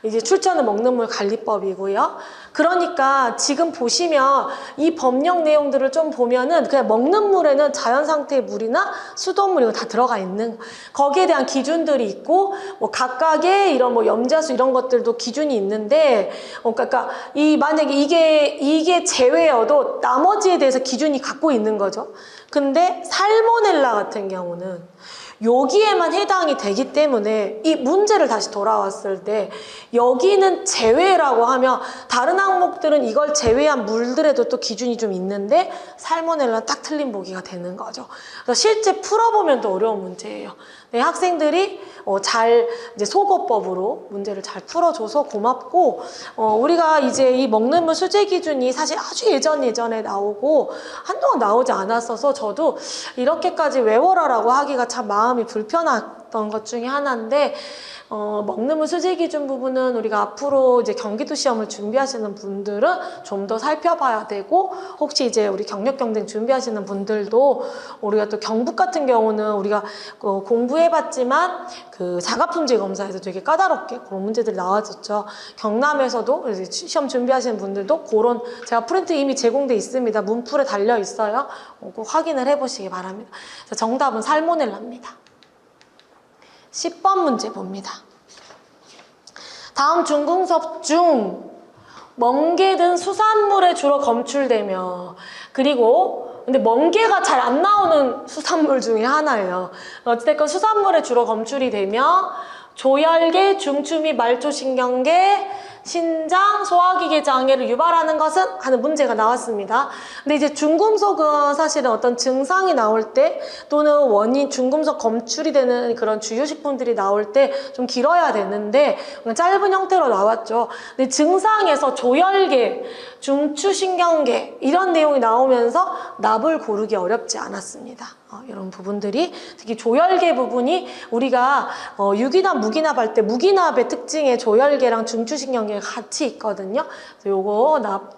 이제 출처는 먹는 물 관리법이고요. 그러니까 지금 보시면 이 법령 내용들을 좀 보면은 그냥 먹는 물에는 자연 상태의 물이나 수돗물 이거 다 들어가 있는, 거기에 대한 기준들이 있고, 뭐 각각의 이런 뭐 염자수 이런 것들도 기준이 있는데, 그러니까 이 만약에 이게 제외여도 나머지에 대해서 기준이 갖고 있는 거죠. 근데 살모넬라 같은 경우는 여기에만 해당이 되기 때문에 이 문제를 다시 돌아왔을 때 여기는 제외라고 하면 다른 항목들은 이걸 제외한 물들에도 또 기준이 좀 있는데 살모넬라는 딱 틀린 보기가 되는 거죠. 그래서 실제 풀어보면 또 어려운 문제예요. 네, 학생들이 잘 이제 소거법으로 문제를 잘 풀어줘서 고맙고, 우리가 이제 이 먹는 물 수질 기준이 사실 아주 예전에 나오고 한동안 나오지 않았어서 저도 이렇게까지 외워라라고 하기가 참 마음이 불편했던 것 중에 하나인데, 먹는 물 수질 기준 부분은 우리가 앞으로 이제 경기도 시험을 준비하시는 분들은 좀 더 살펴봐야 되고, 혹시 이제 우리 경력 경쟁 준비하시는 분들도 우리가 또 경북 같은 경우는 우리가 공부해봤지만 그 자가품질 검사에서 되게 까다롭게 그런 문제들이 나와졌죠. 경남에서도 시험 준비하시는 분들도 그런, 제가 프린트 이미 제공돼 있습니다. 문풀에 달려 있어요. 꼭 확인을 해보시기 바랍니다. 정답은 살모넬라입니다. 10번 문제 봅니다. 다음 중궁섭 중 멍게 등 수산물에 주로 검출되며, 그리고 근데 멍게가 잘 안 나오는 수산물 중에 하나예요. 어쨌든 수산물에 주로 검출이 되며 조혈계, 중추 및 말초신경계, 신장, 소화기계 장애를 유발하는 것은? 하는 문제가 나왔습니다. 근데 이제 중금속은 사실은 어떤 증상이 나올 때 또는 원인, 중금속 검출이 되는 그런 주요식품들이 나올 때 좀 길어야 되는데 짧은 형태로 나왔죠. 근데 증상에서 조혈계, 중추신경계 이런 내용이 나오면서 납을 고르기 어렵지 않았습니다. 이런 부분들이, 특히 조혈계 부분이 우리가 유기납, 무기납 할 때 무기납의 특징에 조혈계랑 중추신경계가 같이 있거든요. 그래서 요거 납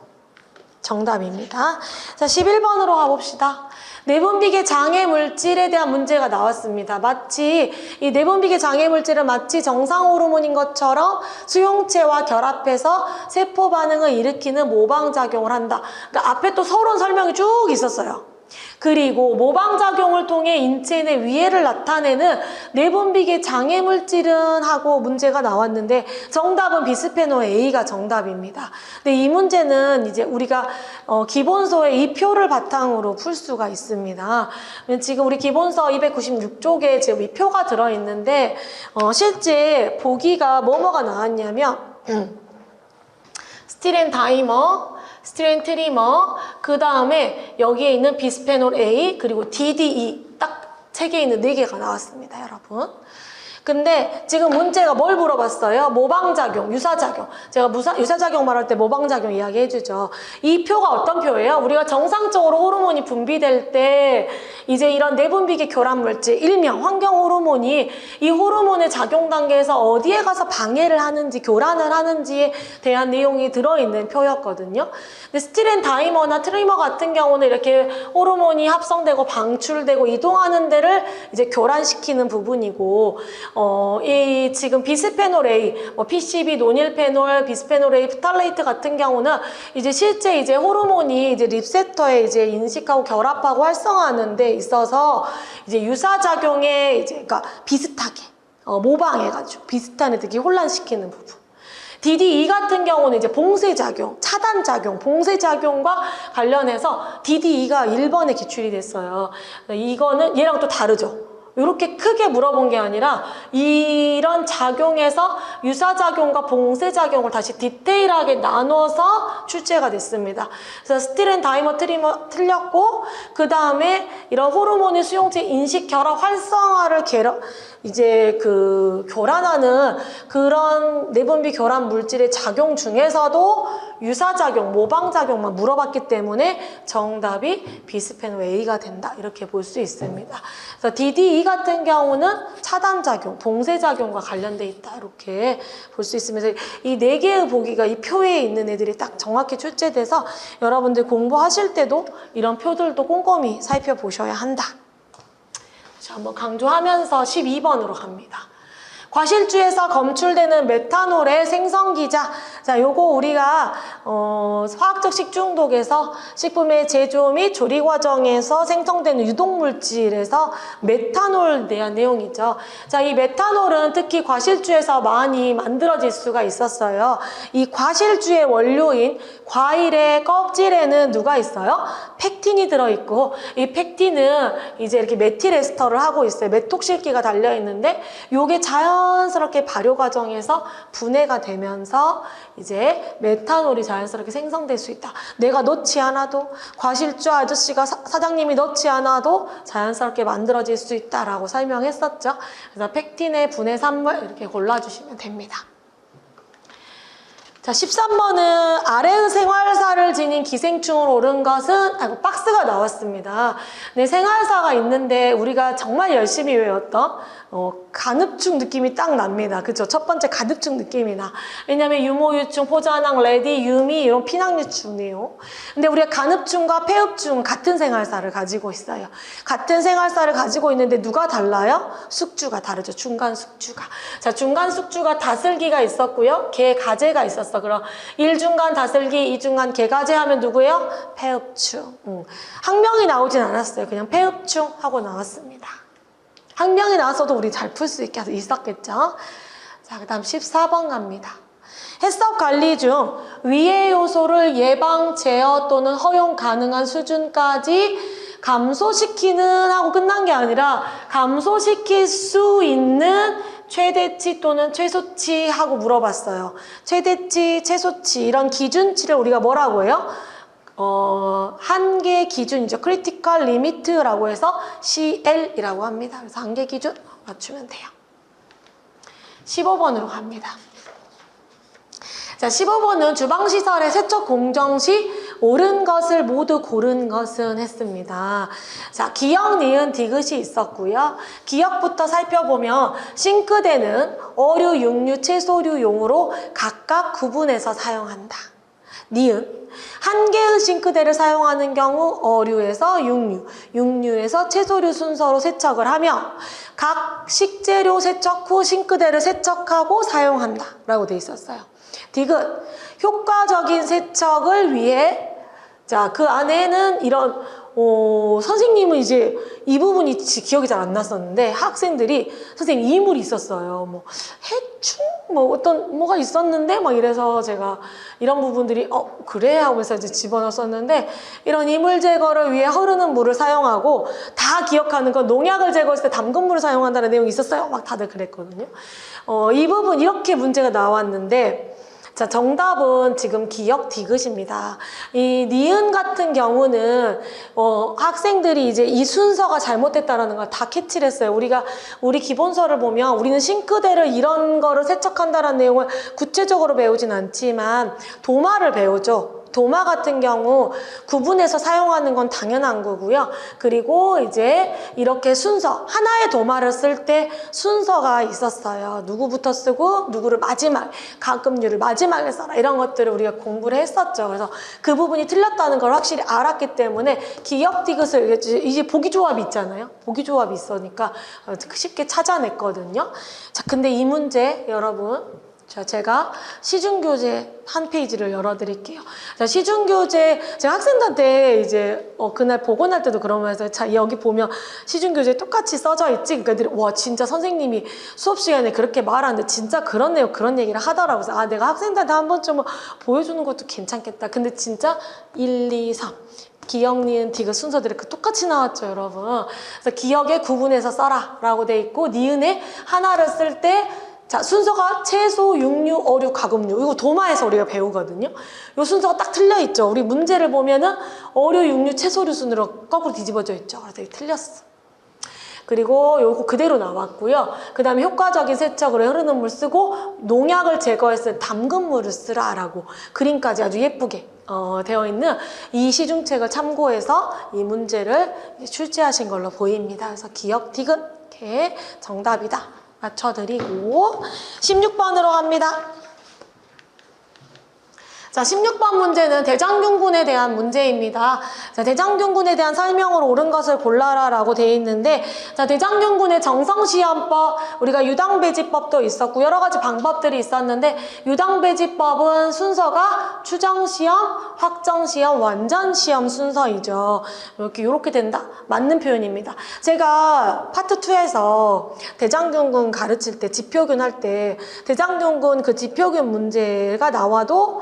정답입니다. 자, 11번으로 가봅시다. 내분비계 장애 물질에 대한 문제가 나왔습니다. 마치 이 내분비계 장애 물질은 마치 정상 호르몬인 것처럼 수용체와 결합해서 세포 반응을 일으키는 모방작용을 한다. 그러니까 앞에 또 서론 설명이 쭉 있었어요. 그리고 모방작용을 통해 인체 내 위해를 나타내는 내분비계 장애물질은 하고 문제가 나왔는데 정답은 비스페놀 A가 정답입니다. 근데 이 문제는 이제 우리가 기본서의 이 표를 바탕으로 풀 수가 있습니다. 지금 우리 기본서 296쪽에 지금 이 표가 들어있는데 실제 보기가 뭐가 나왔냐면 스티렌 다이머, 스티렌 트리머, 그 다음에 여기에 있는 비스페놀 A, 그리고 DDE 딱 책에 있는 4개가 나왔습니다, 여러분. 근데 지금 문제가 뭘 물어봤어요? 모방작용, 유사작용. 제가 유사작용 말할 때 모방작용 이야기해주죠. 이 표가 어떤 표예요? 우리가 정상적으로 호르몬이 분비될 때 이제 이런 내분비계 교란물질, 일명 환경호르몬이 이 호르몬의 작용 단계에서 어디에 가서 방해를 하는지, 교란을 하는지에 대한 내용이 들어있는 표였거든요. 근데 스티렌 다이머나 트리머 같은 경우는 이렇게 호르몬이 합성되고 방출되고 이동하는 데를 이제 교란시키는 부분이고, 이 지금 비스페놀 A, PCB, 노닐페놀, 비스페놀 A, 프탈레이트 같은 경우는 이제 실제 이제 호르몬이 이제 립세터에 이제 인식하고 결합하고 활성화하는 데 있어서 이제 유사작용에 이제 그러니까 비슷하게 모방해가지고 비슷한 애들이 혼란시키는 부분. DDE 같은 경우는 이제 봉쇄작용, 차단작용, 봉쇄작용과 관련해서 DDE가 1번에 기출이 됐어요. 이거는 얘랑 또 다르죠. 이렇게 크게 물어본 게 아니라 이런 작용에서 유사작용과 봉쇄작용을 다시 디테일하게 나눠서 출제가 됐습니다. 그래서 스틸 다이머 트리머 틀렸고, 그 다음에 이런 호르몬의 수용체 인식 결합 활성화를 교란하는 그런 내분비 교란 물질의 작용 중에서도 유사작용, 모방작용만 물어봤기 때문에 정답이 비스페놀 A가 된다, 이렇게 볼 수 있습니다. 그래서 DDE 같은 경우는 차단작용, 봉쇄작용과 관련돼 있다, 이렇게 볼 수 있으면서 이 4개의 보기가 이 표에 있는 애들이 딱 정확히 출제돼서 여러분들 공부하실 때도 이런 표들도 꼼꼼히 살펴보셔야 한다. 한번 강조하면서 12번으로 갑니다. 과실주에서 검출되는 메탄올의 생성기자. 자, 요거 우리가 화학적 식중독에서 식품의 제조 및 조리 과정에서 생성되는 유독물질에서 메탄올 대한 내용이죠. 자, 이 메탄올은 특히 과실주에서 많이 만들어질 수가 있었어요. 이 과실주의 원료인 과일의 껍질에는 누가 있어요? 펙틴이 들어있고, 이 펙틴은 이제 이렇게 메틸에스터를 하고 있어요. 메톡실기가 달려있는데 요게 자연스럽게 발효 과정에서 분해가 되면서 이제 메탄올이 자연스럽게 생성될 수 있다. 내가 넣지 않아도, 과실주 아저씨가 사장님이 넣지 않아도 자연스럽게 만들어질 수 있다라고 설명했었죠. 그래서 펙틴의 분해 산물 이렇게 골라주시면 됩니다. 자, 13번은 아래의 생활사를 지닌 기생충으로 옳은 것은, 박스가 나왔습니다. 네, 생활사가 있는데 우리가 정말 열심히 외웠던 간흡충 느낌이 딱 납니다. 그죠? 첫 번째 간흡충 느낌이 나. 왜냐면 유모유충, 포자낭, 레디, 유미 이런 피낭유충이에요. 근데 우리가 간흡충과 폐흡충은 같은 생활사를 가지고 있어요. 같은 생활사를 가지고 있는데 누가 달라요? 숙주가 다르죠. 중간 숙주가. 자, 중간 숙주가 다슬기가 있었고요. 개가제가 있었어. 그럼 1중간 다슬기, 2중간 개가제 하면 누구예요? 폐흡충. 학명이 나오진 않았어요. 그냥 폐흡충 하고 나왔습니다. 학명이 나왔어도 우리 잘 풀 수 있었겠죠? 자, 그 다음 14번 갑니다. 해썹 관리 중 위의 요소를 예방, 제어 또는 허용 가능한 수준까지 감소시키는 하고 끝난 게 아니라 감소시킬 수 있는 최대치 또는 최소치 하고 물어봤어요. 최대치, 최소치 이런 기준치를 우리가 뭐라고 해요? 한계 기준이죠. 크리티컬 리미트라고 해서 CL이라고 합니다. 그래서 한계 기준 맞추면 돼요. 15번으로 갑니다. 자, 15번은 주방시설의 세척 공정 시 옳은 것을 모두 고른 것은 했습니다. 자, 기역, 니은, 디귿이 있었고요. 기역부터 살펴보면 싱크대는 어류, 육류, 채소류용으로 각각 구분해서 사용한다. 니은, 한 개의 싱크대를 사용하는 경우 어류에서 육류, 육류에서 채소류 순서로 세척을 하며 각 식재료 세척 후 싱크대를 세척하고 사용한다 라고 돼 있었어요. 디귿, 효과적인 세척을 위해, 자, 그 안에는 이런 선생님은 이제 이 부분이 기억이 잘 안 났었는데 학생들이 선생님 이물이 있었어요. 뭐 해충 뭐가 있었는데 막 이래서 제가 이런 부분들이 그래 하면서 이제 집어넣었었는데, 이런 이물 제거를 위해 흐르는 물을 사용하고, 다 기억하는 건 농약을 제거했을 때 담근 물을 사용한다는 내용이 있었어요. 막 다들 그랬거든요. 이 부분 이렇게 문제가 나왔는데, 자, 정답은 지금 기역 디귿입니다. 이 니은 같은 경우는 학생들이 이제 이 순서가 잘못됐다라는 걸 다 캐치를 했어요. 우리 기본서를 보면 우리는 싱크대를 이런 거를 세척한다는 내용을 구체적으로 배우진 않지만 도마를 배우죠. 도마 같은 경우 구분해서 사용하는 건 당연한 거고요. 그리고 이제 이렇게 순서, 하나의 도마를 쓸 때 순서가 있었어요. 누구부터 쓰고 누구를 마지막, 가급류를 마지막에 써라, 이런 것들을 우리가 공부를 했었죠. 그래서 그 부분이 틀렸다는 걸 확실히 알았기 때문에 기역 디귿을, 이제 보기조합이 있잖아요. 보기조합이 있으니까 쉽게 찾아냈거든요. 자, 근데 이 문제 여러분, 자, 제가 시중교재 한 페이지를 열어드릴게요. 자, 시중교재, 제가 학생들한테 이제 그날 복원할 때도 그러면서, 자, 여기 보면 시중교재 똑같이 써져 있지? 그러니까 애들이, 와, 진짜 선생님이 수업 시간에 그렇게 말하는데 진짜 그렇네요, 그런 얘기를 하더라고요. 그래서 내가 학생들한테 한 번쯤은 보여주는 것도 괜찮겠다. 근데 진짜 1, 2, 3 기역, 니은, 디귿 순서들이 똑같이 나왔죠, 여러분. 그래서 기역에 구분해서 써라 라고 돼 있고, 니은에 하나를 쓸 때 자, 순서가 채소, 육류, 어류, 가금류. 이거 도마에서 우리가 배우거든요. 이 순서가 딱 틀려 있죠. 우리 문제를 보면은 어류, 육류, 채소류 순으로 거꾸로 뒤집어져 있죠. 그래서 이게 틀렸어. 그리고 요거 그대로 나왔고요. 그 다음에 효과적인 세척으로 흐르는 물 쓰고 농약을 제거했을 때 담근 물을 쓰라라고 그림까지 아주 예쁘게 되어 있는 이 시중책을 참고해서 이 문제를 출제하신 걸로 보입니다. 그래서 기역, 디귿 이렇게 정답이다 맞춰드리고 16번으로 갑니다. 자, 16번 문제는 대장균군에 대한 문제입니다. 자, 대장균군에 대한 설명으로 옳은 것을 골라라 라고 되어 있는데, 자, 대장균군의 정성시험법, 우리가 유당배지법도 있었고 여러 가지 방법들이 있었는데, 유당배지법은 순서가 추정시험, 확정시험, 완전시험 순서이죠. 이렇게 된다. 맞는 표현입니다. 제가 파트 2에서 대장균군 가르칠 때, 지표균 할 때 대장균군 그 지표균 문제가 나와도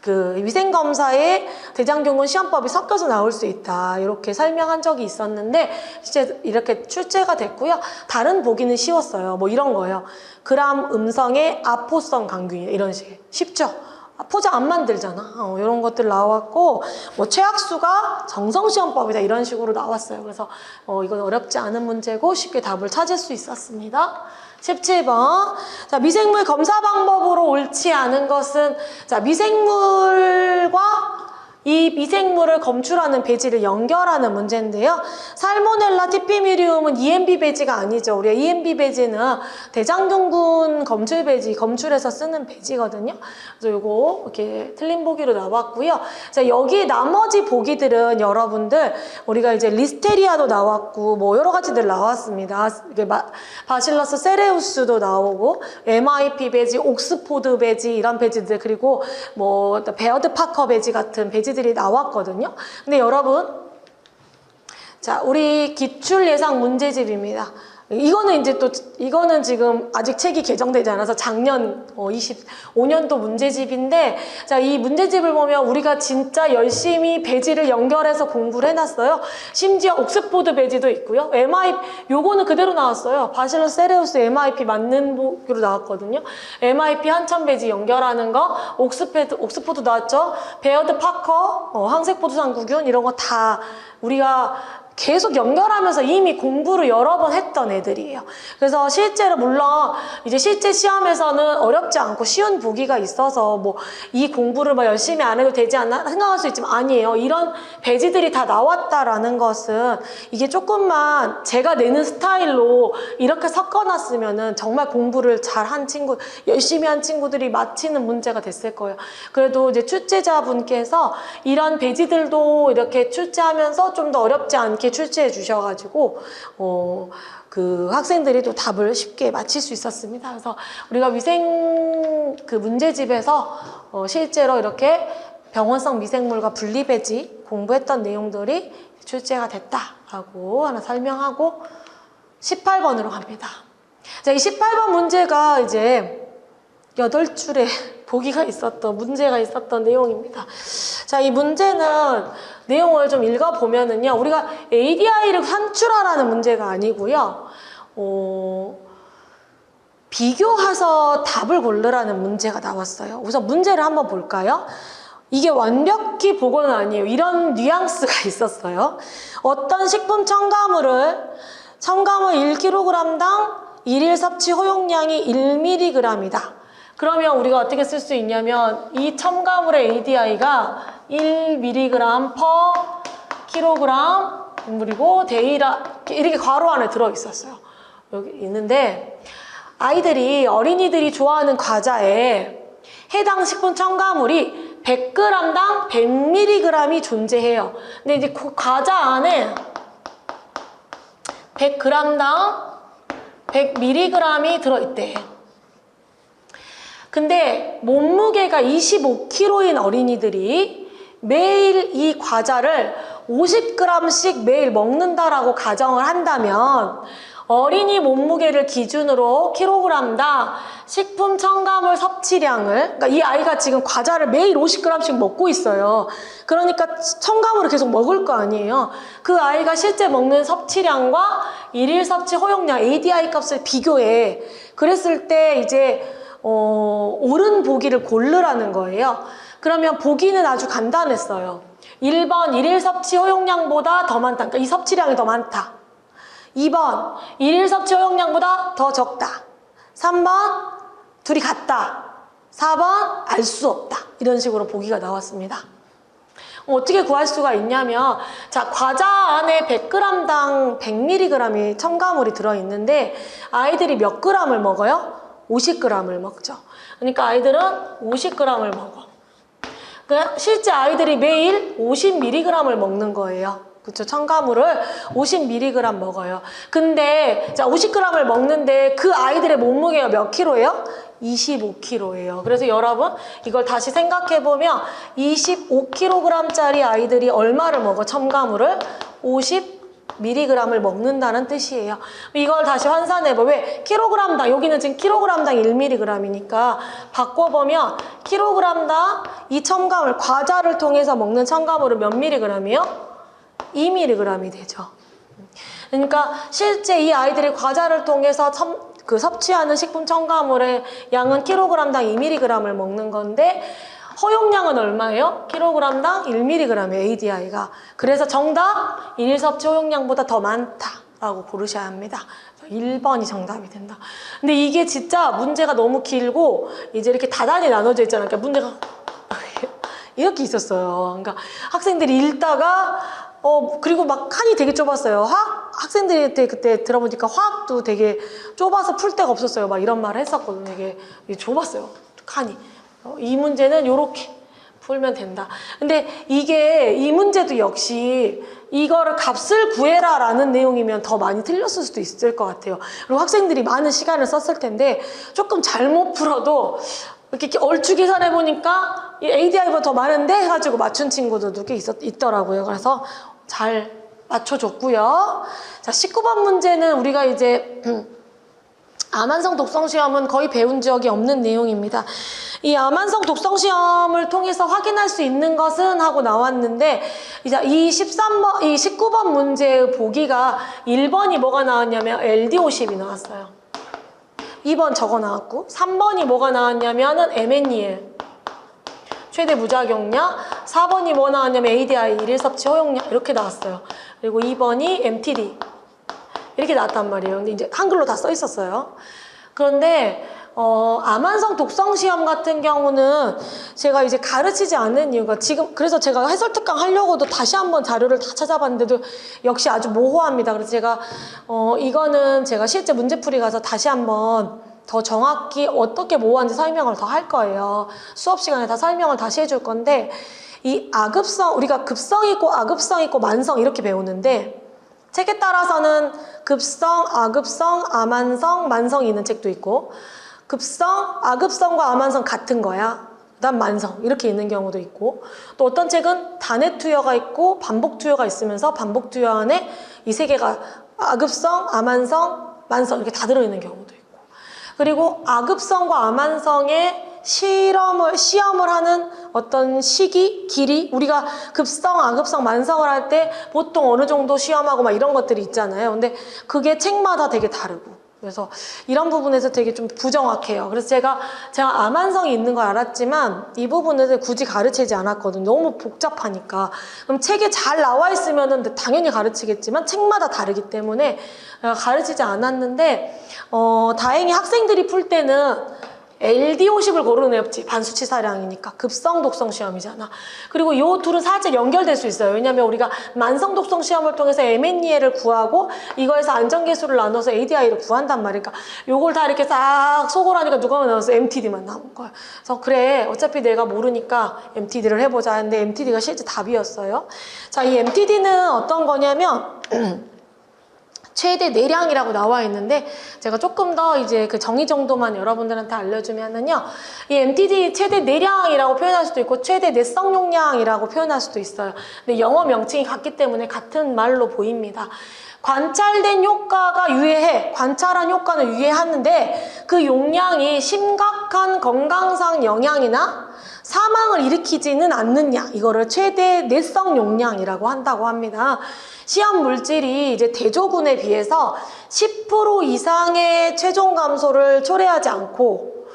그 위생검사에 대장균군 시험법이 섞여서 나올 수 있다 이렇게 설명한 적이 있었는데 실제 이렇게 출제가 됐고요. 다른 보기는 쉬웠어요. 뭐 이런 거예요. 그람 음성의 아포성 강균 이런 식 쉽죠? 포장 안 만들잖아. 이런 것들 나왔고 뭐 최악수가 정성시험법이다 이런 식으로 나왔어요. 그래서 이건 어렵지 않은 문제고 쉽게 답을 찾을 수 있었습니다. 17번. 자, 미생물 검사 방법으로 옳지 않은 것은 자, 미생물과 이 미생물을 검출하는 배지를 연결하는 문제인데요. 살모넬라 티피미리움은 EMB 배지가 아니죠. 우리가 EMB 배지는 대장균군 검출 배지, 검출해서 쓰는 배지거든요. 그래서 요거 이렇게 틀린 보기로 나왔고요. 자, 여기 나머지 보기들은 여러분들 우리가 이제 리스테리아도 나왔고 뭐 여러 가지들 나왔습니다. 이게 바실러스 세레우스도 나오고 MIP 배지, 옥스포드 배지 이런 배지들 그리고 뭐 베어드 파커 배지 같은 배지 들이 나왔거든요. 근데 여러분, 자, 우리 기출 예상 문제집입니다. 이거는 이제 또 이거는 지금 아직 책이 개정되지 않아서 작년 25년도 문제집인데 자, 이 문제집을 보면 우리가 진짜 열심히 배지를 연결해서 공부를 해놨어요. 심지어 옥스포드 배지도 있고요. MIP 요거는 그대로 나왔어요. 바실러스 세레우스 MIP 맞는 보기로 나왔거든요. MIP 한참 배지 연결하는 거 옥스포드 나왔죠. 베어드 파커 항색포도상구균 이런 거 다 우리가 계속 연결하면서 이미 공부를 여러 번 했던 애들이에요. 그래서 실제로 물론 이제 실제 시험에서는 어렵지 않고 쉬운 보기가 있어서 뭐 이 공부를 뭐 열심히 안 해도 되지 않나 생각할 수 있지만 아니에요. 이런 배지들이 다 나왔다라는 것은 이게 조금만 제가 내는 스타일로 이렇게 섞어놨으면은 정말 공부를 잘한 친구, 열심히 한 친구들이 맞히는 문제가 됐을 거예요. 그래도 이제 출제자분께서 이런 배지들도 이렇게 출제하면서 좀 더 어렵지 않게 출제해 주셔가지고 그 학생들이 또 답을 쉽게 맞힐 수 있었습니다. 그래서 우리가 위생 그 문제집에서 실제로 이렇게 병원성 미생물과 분리배지 공부했던 내용들이 출제가 됐다라고 하나 설명하고 18번으로 갑니다. 자, 이 18번 문제가 이제 8줄에 보기가 있었던 문제가 있었던 내용입니다. 자, 이 문제는 내용을 좀 읽어보면은요, 우리가 ADI를 산출하라는 문제가 아니고요, 비교해서 답을 고르라는 문제가 나왔어요. 우선 문제를 한번 볼까요? 이게 완벽히 보고는 아니에요. 이런 뉘앙스가 있었어요. 어떤 식품 첨가물 1kg당 일일 섭취 허용량이 1mg이다. 그러면 우리가 어떻게 쓸 수 있냐면 이 첨가물의 ADI가 1mg per kg 그리고 데이라 이렇게 괄호 안에 들어있었어요. 여기 있는데 어린이들이 좋아하는 과자에 해당 식품 첨가물이 100g당 100mg이 존재해요. 근데 이제 그 과자 안에 100g당 100mg이 들어있대. 근데 몸무게가 25kg인 어린이들이 매일 이 과자를 50g씩 매일 먹는다라고 가정을 한다면 어린이 몸무게를 기준으로 킬로그램당 식품 첨가물 섭취량을, 그러니까 이 아이가 지금 과자를 매일 50g씩 먹고 있어요. 그러니까 첨가물을 계속 먹을 거 아니에요. 그 아이가 실제 먹는 섭취량과 일일 섭취 허용량 ADI 값을 비교해. 그랬을 때 이제 옳은 보기를 고르라는 거예요. 그러면 보기는 아주 간단했어요. 1번 일일 섭취 허용량보다 더 많다. 그러니까 이 섭취량이 더 많다. 2번 일일 섭취 허용량보다 더 적다. 3번 둘이 같다. 4번 알 수 없다. 이런 식으로 보기가 나왔습니다. 어떻게 구할 수가 있냐면, 자, 과자 안에 100g당 100mg이 첨가물이 들어있는데 아이들이 몇 g을 먹어요? 50g을 먹죠. 그러니까 아이들은 50g을 먹어. 실제 아이들이 매일 50mg을 먹는 거예요. 그쵸? 첨가물을 50mg 먹어요. 근데 자 50g을 먹는데 그 아이들의 몸무게가 몇 킬로예요? 25kg예요. 그래서 여러분 이걸 다시 생각해보면 25kg짜리 아이들이 얼마를 먹어? 첨가물을 50mg을 먹는다는 뜻이에요. 이걸 다시 환산해봐. 왜? 킬로그램당, 여기는 지금 킬로그램당 1mg이니까 바꿔보면 킬로그램당 이 첨가물, 과자를 통해서 먹는 첨가물은 몇 mg이요? 2mg이 되죠. 그러니까 실제 이 아이들이 과자를 통해서 섭취하는 식품 첨가물의 양은 킬로그램당 2mg을 먹는 건데 허용량은 얼마예요? 킬로그램당 1mg이에요, ADI가. 그래서 정답, 일일 섭취 허용량보다 더 많다라고 고르셔야 합니다. 1번이 정답이 된다. 근데 이게 진짜 문제가 너무 길고 이제 이렇게 다단히 나눠져 있잖아요. 그러니까 문제가 이렇게 있었어요. 그러니까 학생들이 읽다가 그리고 막 칸이 되게 좁았어요. 학생들이 그때 들어보니까 화학도 되게 좁아서 풀 데가 없었어요. 막 이런 말을 했었거든요. 이게 좁았어요. 칸이. 이 문제는 요렇게 풀면 된다. 근데 이 문제도 역시 이거를 값을 구해라 라는 내용이면 더 많이 틀렸을 수도 있을 것 같아요. 그리고 학생들이 많은 시간을 썼을 텐데 조금 잘못 풀어도 이렇게 얼추 계산해보니까 ADI보다 더 많은데 해가지고 맞춘 친구들도 꽤 있더라고요. 그래서 잘 맞춰줬고요. 자, 19번 문제는 우리가 이제 암환성 독성 시험은 거의 배운 적이 없는 내용입니다. 이 암환성 독성 시험을 통해서 확인할 수 있는 것은 하고 나왔는데, 이제 이 19번 문제의 보기가 1번이 뭐가 나왔냐면 LD50이 나왔어요. 2번 저거 나왔고, 3번이 뭐가 나왔냐면은 MNEL 최대 무작용량, 4번이 뭐 나왔냐면 ADI 일일 섭취 허용량 이렇게 나왔어요. 그리고 2번이 MTD 이렇게 나왔단 말이에요. 근데 이제 한글로 다 써 있었어요. 그런데 암환성 독성 시험 같은 경우는 제가 이제 가르치지 않는 이유가 지금, 그래서 제가 해설 특강 하려고도 다시 한번 자료를 다 찾아봤는데도 역시 아주 모호합니다. 그래서 제가 이거는 제가 실제 문제풀이 가서 다시 한번 더 정확히 어떻게 모호한지 설명을 더 할 거예요. 수업 시간에 다 설명을 다시 해줄 건데, 이 아급성, 우리가 급성 있고 아급성 있고 만성 이렇게 배우는데, 책에 따라서는 급성, 아급성, 암환성, 만성이 있는 책도 있고, 급성, 아급성과 암환성 같은 거야. 그다음 만성 이렇게 있는 경우도 있고, 또 어떤 책은 단회 투여가 있고 반복 투여가 있으면서 반복 투여 안에 이 세 개가 아급성, 암환성, 만성 이렇게 다 들어있는 경우도 있고, 그리고 아급성과 암환성의 시험을 하는 어떤 시기, 길이, 우리가 급성, 아급성, 만성을 할 때 보통 어느 정도 시험하고 막 이런 것들이 있잖아요. 근데 그게 책마다 되게 다르고, 그래서 이런 부분에서 되게 좀 부정확해요. 그래서 제가 암환성이 있는 걸 알았지만 이 부분을 굳이 가르치지 않았거든요. 너무 복잡하니까. 그럼 책에 잘 나와 있으면은 당연히 가르치겠지만 책마다 다르기 때문에 가르치지 않았는데, 다행히 학생들이 풀 때는 LD50을 고르는 애 없지. 반수치 사량이니까. 급성 독성 시험이잖아. 그리고 요 둘은 살짝 연결될 수 있어요. 왜냐면 우리가 만성 독성 시험을 통해서 MNEL을 구하고 이거에서 안전계수를 나눠서 ADI를 구한단 말이니까 요걸 다 이렇게 싹 소골하니까 누가 나와서 MTD만 나온 거야. 그래서 그래, 어차피 내가 모르니까 MTD를 해보자 했는데 MTD가 실제 답이었어요. 자, 이 MTD는 어떤 거냐면 최대 내량이라고 나와 있는데, 제가 조금 더 이제 그 정의 정도만 여러분들한테 알려주면은요, 이 MTD 최대 내량이라고 표현할 수도 있고 최대 내성 용량이라고 표현할 수도 있어요. 근데 영어 명칭이 같기 때문에 같은 말로 보입니다. 관찰된 효과가 유해해. 관찰한 효과는 유해하는데 그 용량이 심각한 건강상 영향이나 사망을 일으키지는 않느냐. 이거를 최대 내성 용량이라고 한다고 합니다. 시험 물질이 이제 대조군에 비해서 10% 이상의 체중 감소를 초래하지 않고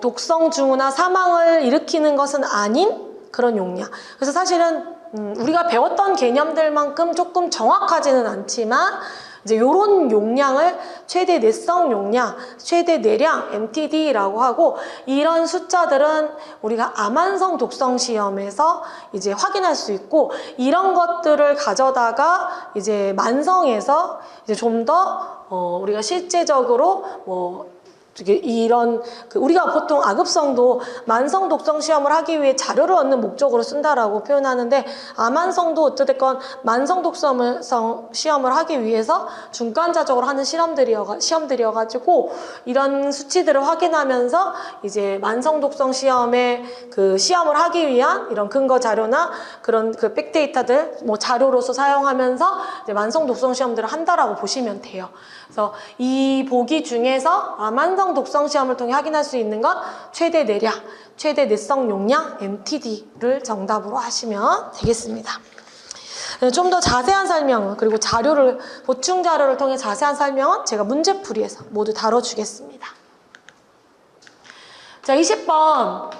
독성 징후나 사망을 일으키는 것은 아닌 그런 용량. 그래서 사실은 우리가 배웠던 개념들만큼 조금 정확하지는 않지만 이제 요런 용량을 최대 내성 용량, 최대 내량 MTD라고 하고, 이런 숫자들은 우리가 암환성 독성 시험에서 이제 확인할 수 있고, 이런 것들을 가져다가 이제 만성에서 이제 좀 더 우리가 실제적으로 이런 우리가 보통 아급성도 만성 독성 시험을 하기 위해 자료를 얻는 목적으로 쓴다라고 표현하는데, 암환성도 어쨌든 만성 독성 시험을 하기 위해서 중간자적으로 하는 시험들이어가지고 이런 수치들을 확인하면서 이제 만성 독성 시험의 그 시험을 하기 위한 이런 근거 자료나 그런 그 백데이터들 자료로서 사용하면서 이제 만성 독성 시험들을 한다라고 보시면 돼요. 그래서 이 보기 중에서 만성 독성 시험을 통해 확인할 수 있는 건 최대 내량, 최대 내성 용량 MTD를 정답으로 하시면 되겠습니다. 좀 더 자세한 설명은, 그리고 보충 자료를 통해 자세한 설명은 제가 문제풀이에서 모두 다뤄주겠습니다. 자, 20번.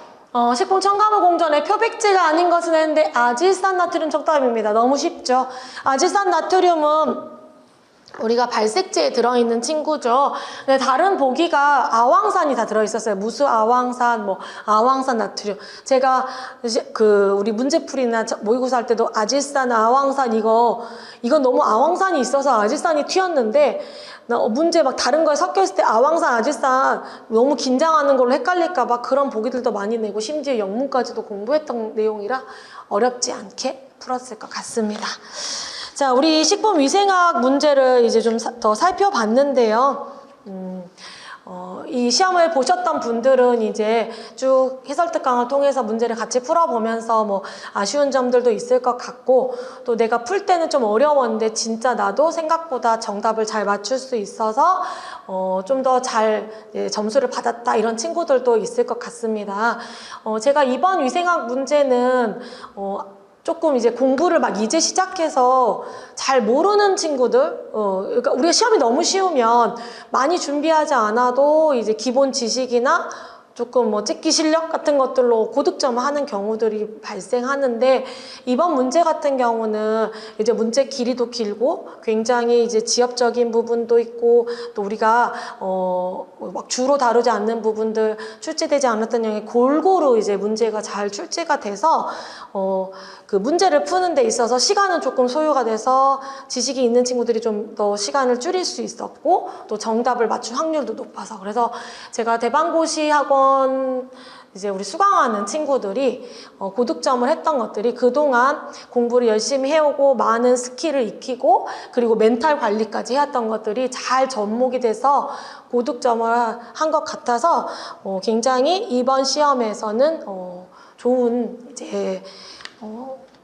식품 첨가물 공전에 표백제가 아닌 것은 했는데 아질산 나트륨 정답입니다. 너무 쉽죠? 아질산 나트륨은 우리가 발색제에 들어있는 친구죠. 근데 다른 보기가 아황산이 다 들어있었어요. 무수 아황산, 아황산 나트륨. 제가 우리 문제풀이나 모의고사 할 때도 아질산, 아황산 이건 너무 아황산이 있어서 아질산이 튀었는데, 문제 다른 거에 섞여 있을 때 아황산, 아질산 너무 긴장하는 걸로 헷갈릴까봐 그런 보기들도 많이 내고, 심지어 영문까지도 공부했던 내용이라 어렵지 않게 풀었을 것 같습니다. 자, 우리 식품위생학 문제를 이제 좀 더 살펴봤는데요. 이 시험을 보셨던 분들은 이제 쭉 해설특강을 통해서 문제를 같이 풀어보면서 아쉬운 점들도 있을 것 같고, 또 내가 풀 때는 좀 어려웠는데 진짜 나도 생각보다 정답을 잘 맞출 수 있어서 좀 더 잘 점수를 받았다, 이런 친구들도 있을 것 같습니다. 제가 이번 위생학 문제는 조금 이제 공부를 이제 시작해서 잘 모르는 친구들, 그러니까 우리가 시험이 너무 쉬우면 많이 준비하지 않아도 이제 기본 지식이나 조금 찍기 실력 같은 것들로 고득점을 하는 경우들이 발생하는데, 이번 문제 같은 경우는 이제 문제 길이도 길고 굉장히 이제 지엽적인 부분도 있고, 또 우리가 막 주로 다루지 않는 부분들, 출제되지 않았던 내용이 골고루 이제 문제가 잘 출제가 돼서 그 문제를 푸는 데 있어서 시간은 조금 소요가 돼서 지식이 있는 친구들이 좀 더 시간을 줄일 수 있었고, 또 정답을 맞출 확률도 높아서, 그래서 제가 대방고시 학원 이제 우리 수강하는 친구들이 고득점을 했던 것들이 그동안 공부를 열심히 해오고 많은 스킬을 익히고 그리고 멘탈 관리까지 해왔던 것들이 잘 접목이 돼서 고득점을 한 것 같아서 굉장히 이번 시험에서는 좋은 이제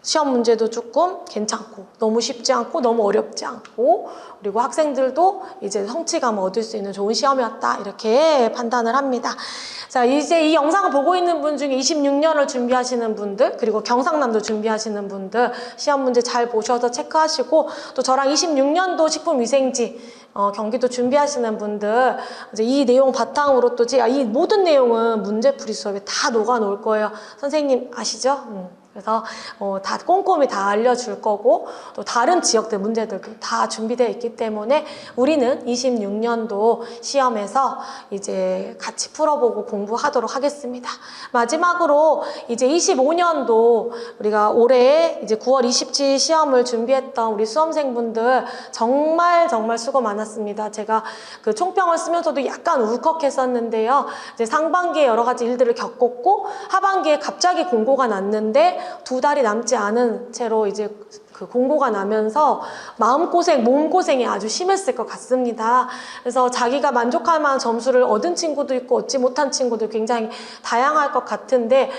시험 문제도 조금 괜찮고, 너무 쉽지 않고 너무 어렵지 않고, 그리고 학생들도 이제 성취감을 얻을 수 있는 좋은 시험이었다, 이렇게 판단을 합니다. 자, 이제 이 영상을 보고 있는 분 중에 26년을 준비하시는 분들, 그리고 경상남도 준비하시는 분들 시험 문제 잘 보셔서 체크하시고, 또 저랑 26년도 식품위생지 경기도 준비하시는 분들 이제 이 내용 바탕으로 또 제가 이 모든 내용은 문제풀이 수업에 다 녹아 놓을 거예요. 선생님 아시죠? 그래서 다 꼼꼼히 다 알려줄 거고, 또 다른 지역들 문제들도 다 준비되어 있기 때문에 우리는 26년도 시험에서 이제 같이 풀어보고 공부하도록 하겠습니다. 마지막으로 이제 25년도 우리가 올해 이제 9월 27일 시험을 준비했던 우리 수험생분들 정말 수고 많았습니다. 제가 그 총평을 쓰면서도 약간 울컥했었는데요. 이제 상반기에 여러 가지 일들을 겪었고, 하반기에 갑자기 공고가 났는데 2달이 남지 않은 채로 이제 그 공고가 나면서 마음고생, 몸고생이 아주 심했을 것 같습니다. 그래서 자기가 만족할 만한 점수를 얻은 친구도 있고 얻지 못한 친구도 굉장히 다양할 것 같은데,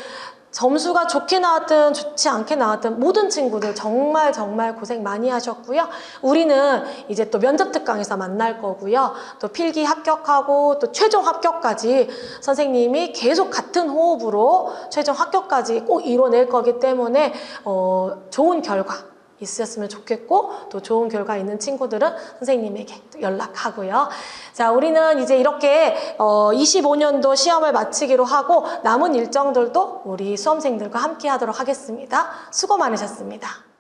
점수가 좋게 나왔든 좋지 않게 나왔든 모든 친구들 정말 고생 많이 하셨고요. 우리는 이제 또 면접 특강에서 만날 거고요. 또 필기 합격하고 또 최종 합격까지 선생님이 계속 같은 호흡으로 최종 합격까지 꼭 이뤄낼 거기 때문에 좋은 결과 있으셨으면 좋겠고, 또 좋은 결과 있는 친구들은 선생님에게 또 연락하고요. 자, 우리는 이제 이렇게 25년도 시험을 마치기로 하고 남은 일정들도 우리 수험생들과 함께 하도록 하겠습니다. 수고 많으셨습니다.